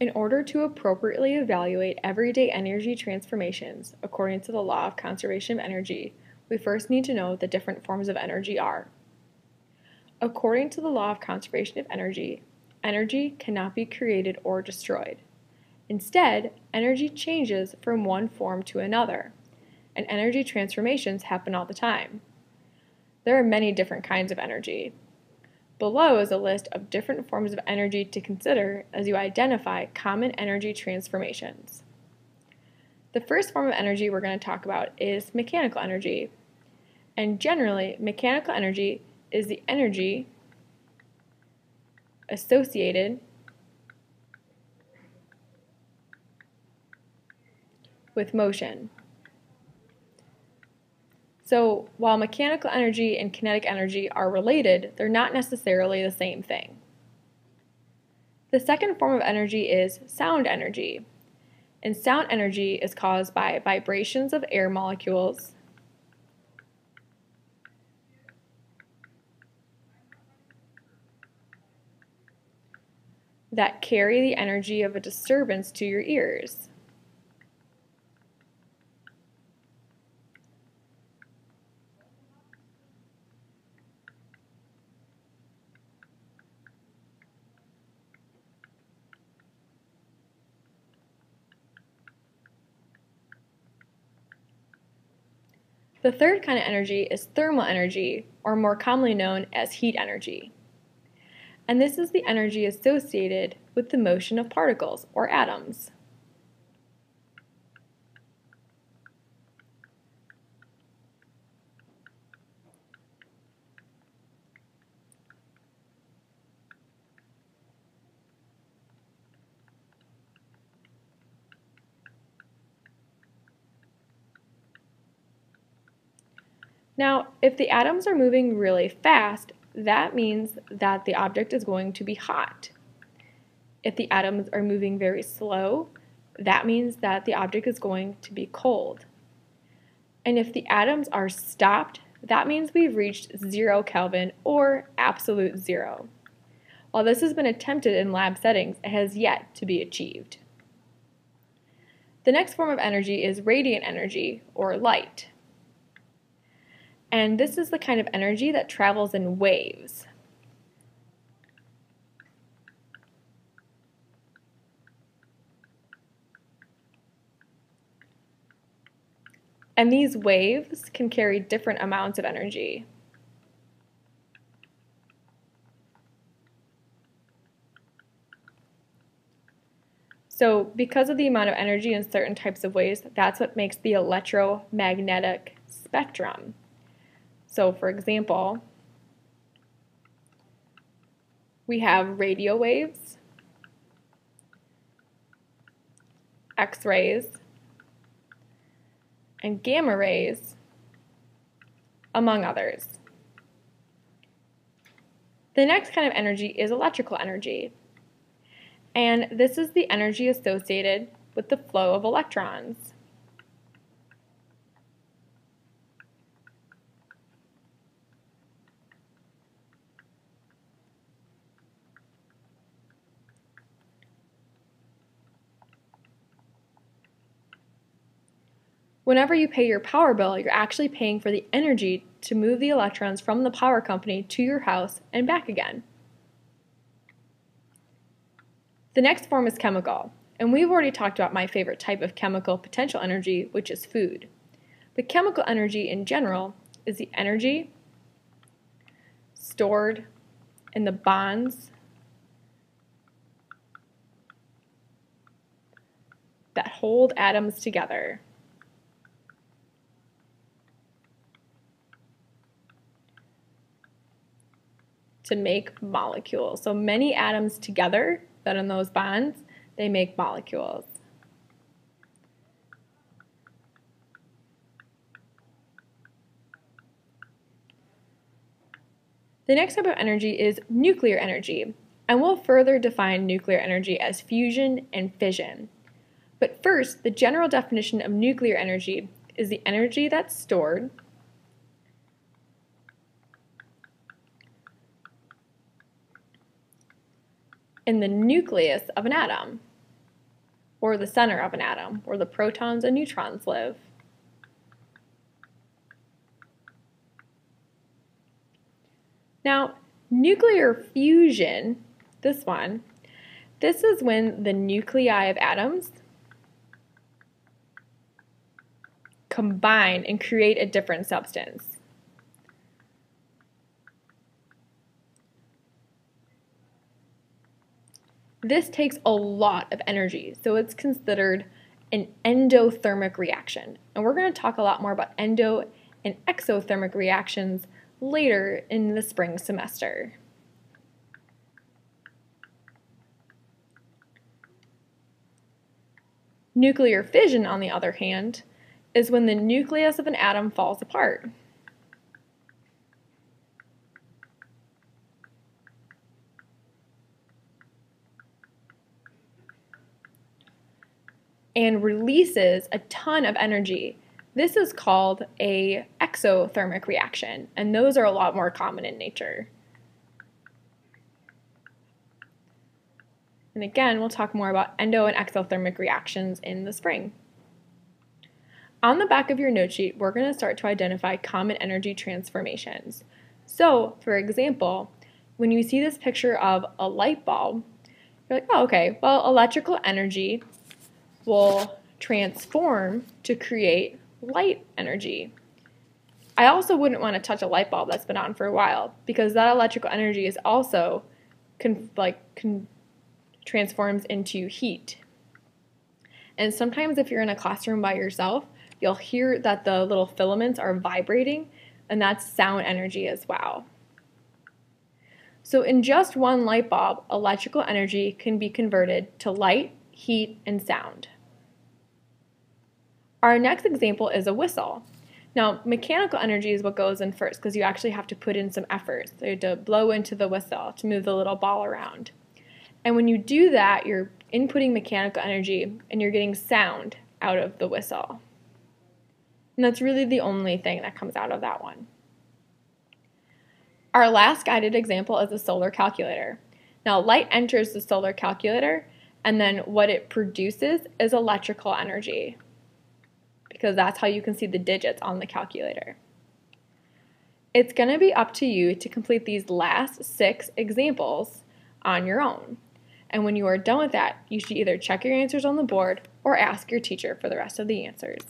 In order to appropriately evaluate everyday energy transformations according to the law of conservation of energy, we first need to know what the different forms of energy are. According to the law of conservation of energy, energy cannot be created or destroyed. Instead, energy changes from one form to another, and energy transformations happen all the time. There are many different kinds of energy. Below is a list of different forms of energy to consider as you identify common energy transformations. The first form of energy we're going to talk about is mechanical energy. And generally, mechanical energy is the energy associated with motion. So, while mechanical energy and kinetic energy are related, they're not necessarily the same thing. The second form of energy is sound energy. And sound energy is caused by vibrations of air molecules that carry the energy of a disturbance to your ears. The third kind of energy is thermal energy, or more commonly known as heat energy. And this is the energy associated with the motion of particles, or atoms. Now, if the atoms are moving really fast, that means that the object is going to be hot. If the atoms are moving very slow, that means that the object is going to be cold. And if the atoms are stopped, that means we've reached 0 Kelvin or absolute zero. While this has been attempted in lab settings, it has yet to be achieved. The next form of energy is radiant energy, or light. And this is the kind of energy that travels in waves. And these waves can carry different amounts of energy. So because of the amount of energy in certain types of waves, that's what makes the electromagnetic spectrum. So for example, we have radio waves, X-rays, and gamma rays, among others. The next kind of energy is electrical energy. And this is the energy associated with the flow of electrons. Whenever you pay your power bill, you're actually paying for the energy to move the electrons from the power company to your house and back again. The next form is chemical, and we've already talked about my favorite type of chemical potential energy, which is food. But chemical energy in general is the energy stored in the bonds that hold atoms together. To make molecules. So many atoms together that in those bonds, they make molecules. The next type of energy is nuclear energy, and we'll further define nuclear energy as fusion and fission. But first, the general definition of nuclear energy is the energy that's stored in the nucleus of an atom. or the center of an atom, where the protons and neutrons live. Now, nuclear fusion, this is when the nuclei of atoms combine and create a different substance. This takes a lot of energy, so it's considered an endothermic reaction. And we're going to talk a lot more about endo and exothermic reactions later in the spring semester. Nuclear fission, on the other hand, is when the nucleus of an atom falls apart. And releases a ton of energy. This is called an exothermic reaction, and those are a lot more common in nature. And again, we'll talk more about endo and exothermic reactions in the spring. On the back of your note sheet, we're going to start to identify common energy transformations. So, for example, when you see this picture of a light bulb, you're like, oh, okay, well, electrical energy will transform to create light energy. I also wouldn't want to touch a light bulb that's been on for a while, because that electrical energy is also transforms into heat. And sometimes if you're in a classroom by yourself, you'll hear that the little filaments are vibrating, and that's sound energy as well. So in just one light bulb, electrical energy can be converted to light, heat, and sound. Our next example is a whistle. Now, mechanical energy is what goes in first, because you actually have to put in some effort. So you have to blow into the whistle to move the little ball around. And when you do that, you're inputting mechanical energy, and you're getting sound out of the whistle. And that's really the only thing that comes out of that one. Our last guided example is a solar calculator. Now, light enters the solar calculator, and then what it produces is electrical energy, because that's how you can see the digits on the calculator. It's going to be up to you to complete these last 6 examples on your own. And when you are done with that, you should either check your answers on the board or ask your teacher for the rest of the answers.